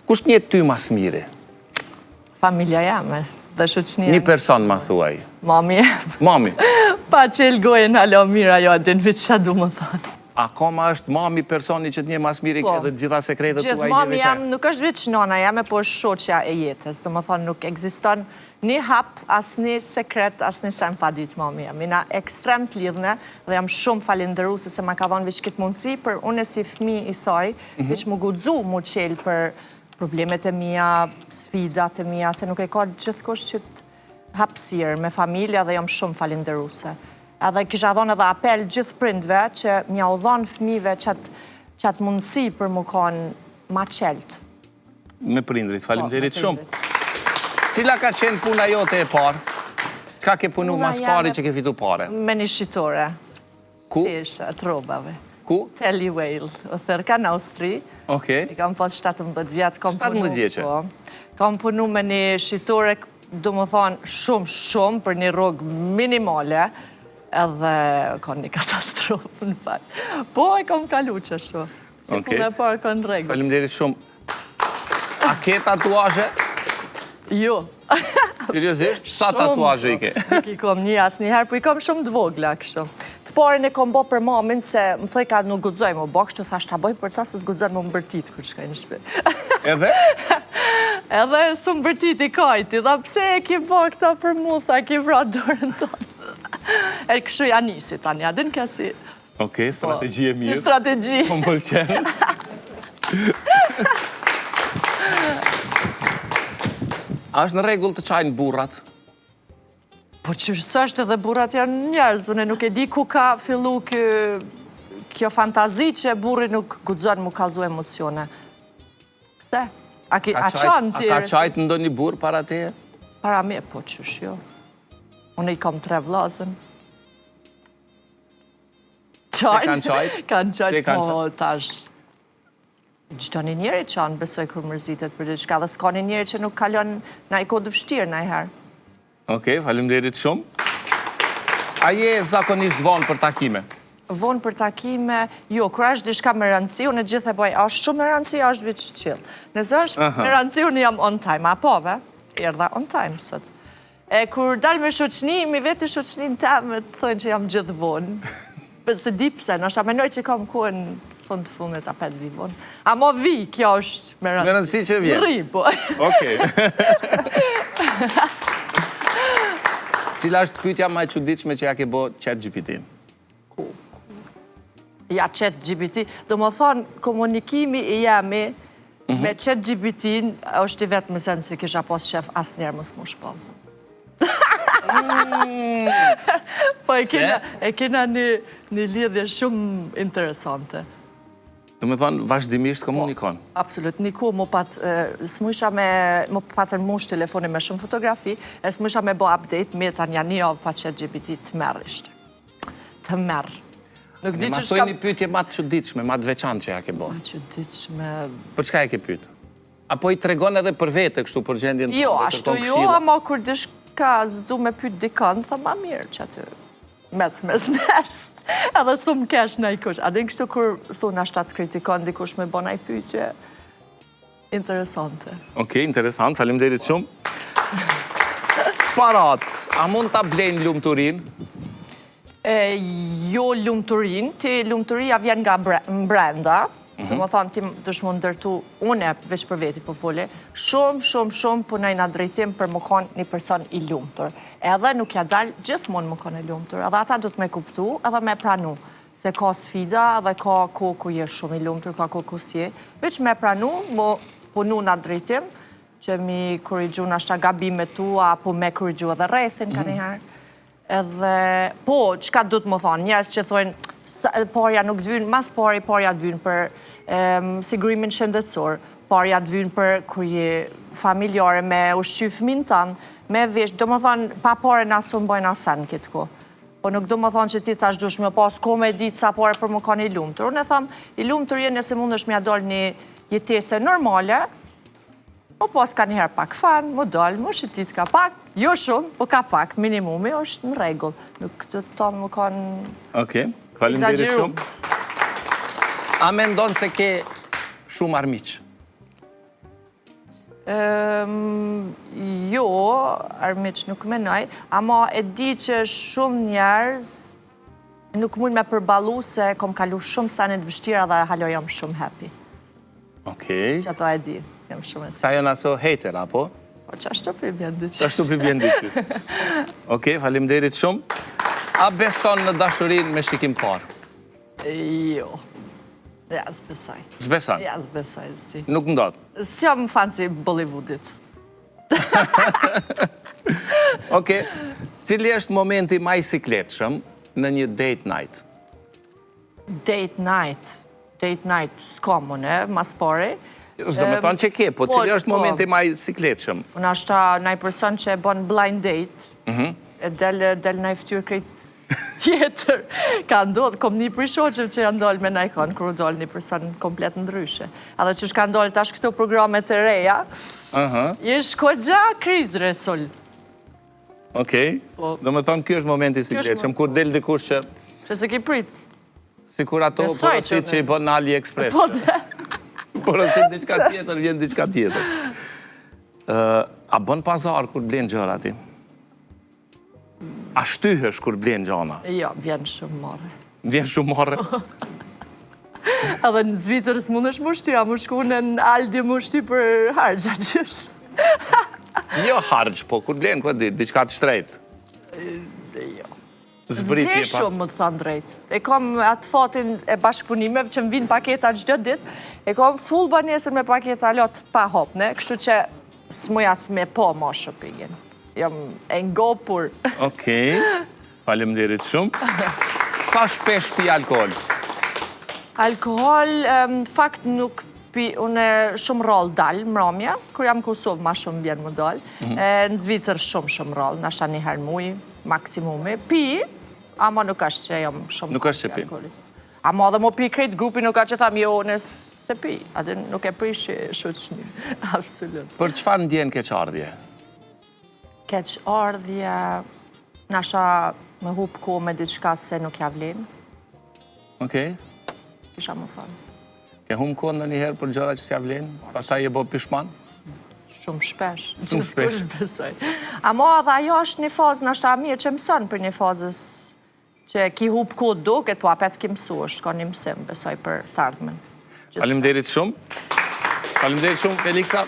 Kush njeh ty mas miri? Familja jame dhe shoqënia. Një person ma thuaj. Mami. Mami. Pa qelë gojën halo mira, jo, din veç qa du më thonë. Akoma është mami personi që të njeh mas miri edhe gjitha sekretet tuaj? Gjithë mami jam, nuk është veç nona jame, po është shoqja e jetës. Dhe më thonë, nuk ekziston një hap, as një sekret, as një sen pa ditë mami jam. Jena ekstrem të lidhne dhe jam shumë falenderuese se ma ka dhonë veç këtë mundësi, për unë si fëmi i saj, veç mu guxu mu qelë për problemet e mia, sfidat e mia, se nuk e ka gjithkush që të hapësirë me familja dhe jam shumë falenderuese. Edhe kisha dhonë edhe apel gjithë prindve që mja u dhonë fëmive qatë mundësi për mu kanë ma qeltë. Me prindrit, faleminderit shumë. Cila ka qenë puna jote e parë? Çka ke punu mas pari që ke fitu pare? Me një shitore. Ku? Tisha, të robave. Ku? Telly Whale, o thërka në Austri. Okej. I kam pas 17 vjetë. 17 vjeqe? Kam punu me një shitore, do më thonë, shumë për një rrugë minimale, edhe ka një katastrofë në fakt. Po, e kam kalu që shumë. Si punë e parë ka në rregull. Faleminderit shumë. A ke tatuazhe? Jo. Seriozisht? Sa tatuazhe i ke? Nuk i kom një asë njëherë, po i kom shumë të vogla kështu. Të parin e kom bo për mamin se më thoj ka nuk gudzoj më bo, kështu thash ta boj për ta se s'gudzoj më mbërtit kër shkoj në shtëpi. Edhe? Edhe s'u mbërtit i kajti, dhe pse e ki bo këta për mu, tha ki vra dorën tonë. E kështu ja nisi tani, a din kësi. Okej, strategji e mirë. Strategji. Po më pëlqen. A është në rregull të çajnë burrat? Po qërës është edhe burrat janë njerëz, unë nuk e di ku ka fillu kjo fantazi që burri nuk guxon mu kallëzu emocione. Pse? A qanë ti? A ka qajtë ndonjë burr para teje? Para me, po qësh jo. Unë i kam 3 vllazën. Kanë qajtë? Kanë qajtë, po tash. Gjdo një njeri qanë besoj kër mërzitet për diçka, dhe s'ka një njeri që nuk kalon në i kodë vështirë në i herë. Okej, faleminderit shumë. A je zakonisht vonë për takime? Vonë për takime, jo, kër është diçka me rëndësi, unë gjithë e boj, është shumë me rëndësi, është vëqë qilë. Nëse është me rëndësi, unë jam on time, a pove, erdha on time sot. E kur dalë me shoqni, mi veti shoqnin temë, të thojnë që jam gjithë vonë. Pëse di pse, nështë a menoj që kam kuën fund të fundit a 5 vi vonë. A mo vi, kjo është me rëndësi. Me rëndësi që vjen? Ri, po. Okej. Cila është pyetja më e çuditshme që ja ke bë ChatGPT? Ja, ChatGPT, do më thonë, komunikimi i jemi me ChatGPT është i vetë më senë se kisha pas shef asë njerë mësë më shpallë. Po e kena një lidhje shumë interesante. Do me thonë, vazhdimisht komunikon? Absolut, një ku më patën mush telefoni me shumë fotografi, e s'musha me bo update, me ta një javë pa ChatGPT të merë ishte. Të merë. Ne ma thoj një pyetje ma të çuditshme, ma të veçantë që ja ke bo. Ma çuditshme... Për çka e ke pyet? Apo i tregon edhe për vete, kështu, për gjendjen të jo, ashtu jo, ama kur dishka zdu me pyet dikën, tha ma mirë që aty met me znesh, edhe su më kesh në i kush. A din kështu kur thuna shtatë kritikon dikush me bona i pyetje, interesante. Okej, interesant, faleminderit shumë. Parat, a mund ta blejnë lumturin? Jo lumturin, ti lumturia vjen nga brenda, dhe më thonë ti dësh më ndërtu, une veç për veti për fole, shumë punoj në drejtim për më konë një person i lumtur. Edhe nuk ja dalë gjithmonë më konë i lumtur, edhe ata du të me kuptu, edhe me pranu, se ka sfida, edhe ka ko ku je shumë i lumtur, ka ko ku s'je, veç me pranu, më punu në drejtim, që mi korrigju në ashta gabimet tua, apo me korrigju edhe rrethin ka njëherë. Edhe, po, qka du të më thonë, njerës që thojnë, parja nuk të vynë, mas parja të vynë për sigurimin shëndetësor, parja të vynë për kur je familjare me ushqy fëmin tanë, me vesh, do më thonë, pa pare në asu më bojnë asen këtë ko. Po nuk do më thonë që ti tash dush me pas ko me ditë sa pare për më kanë i lumëtur. Unë e thamë, i lumëtur je nëse mund është me adol një jetese normale, po pas ka njëherë pak fan, më dollë, më shëtit ka pak, jo shumë, po ka pak, minimumi është në regull. Nuk të tonë më kanë... Okej, faleminderit shumë. A me ndonë se ke shumë armiq? Jo, Armiq nuk menoj, ama e di që shumë njerëz nuk mund me përballu se kom kalu shumë sanet vështira dhe halo jam shumë happy. Okej. Që ato e di, jam shumë e si. Ta janë aso hater, apo? Po që ashtu për i bjendit që. Ashtu për bjendit. Okej, faleminderit shumë. A beson në dashurin me shikim parë? Jo. Ja, s'besoj. S'beson? Ja, s'besoj, s'ti. Nuk ndodh. S'jam fan si Bollywoodit. Okej. Cili është momenti më i sikletshëm në një date night? Date night, s'ka mëne, mas pari. S'do me thonë që ke, po cili është momenti më i sikletshëm? Unë ashta naj person që e bon blind date, e del naj ftyrë krejt tjetër. Ka ndodhë, kom një prishoqëm që janë dollë me najkon, kërë dollë një person komplet ndryshe. Edhe që shka ndollë tash këto programet e reja, jesh ko gja krizre, Sol. Okej. Do me thonë, kjo është momenti i sikletshëm, kur del dikush që... Që se ki prit. Si kur ato porosit që i bën në AliExpress. Porosit diçka tjetër, vjen diçka tjetër. A bën pazar kur blen gjëra ti? A shtyhesh kur blen gjëra? Jo, vjen shumë more. Vjen shumë more? Edhe në Zvicër s'mundesh më shty, a më shku në Aldi më shty për hargja qësh. Jo hargj, po kur blen, ku di, diçka të shtrejt. Jo. Zbritje Zbrej shumë, më të thanë drejt. E kom atë fatin e bashkëpunimeve që më vinë paketa çdo ditë, e kom full banesën me paketa lot pa hopne, kështu që s'muja s'me po ma shoppingin. Jam e ngopur. Okej, faleminderit shumë. Sa shpesh pi alkohol? Alkohol, në fakt nuk pi, unë shumë rol dal, mramja, kur jam Kosovë ma shumë vjen më dal. Në Zvicër shumë rol, nashta një herë muj, maksimumi. Pi, ama nuk është që jam shumë... Nuk është që pi. Ama dhe më pi krejt grupi nuk ka që tham jo nësë se pi. Adë nuk e prish shuqni. Absolut. Për çfarë ndjen keqardhje? Keqardhje, nasha më hup ko me diçka se nuk ja vlen. Okej. Kisha më thonë. Ke hum kohë ndonjëherë për gjëra që s'ja vlen? Pastaj je bë pishman? Shumë shpesh. Shumë shpesh. Besoj. Ama dhe ajo është një fazë në ashta mirë që mësën për një fazës që ki hup kod duket, po apet ki mësu është, ka një mësim, besoj për të ardhmen. Faleminderit shumë. Faleminderit shumë, Felixa.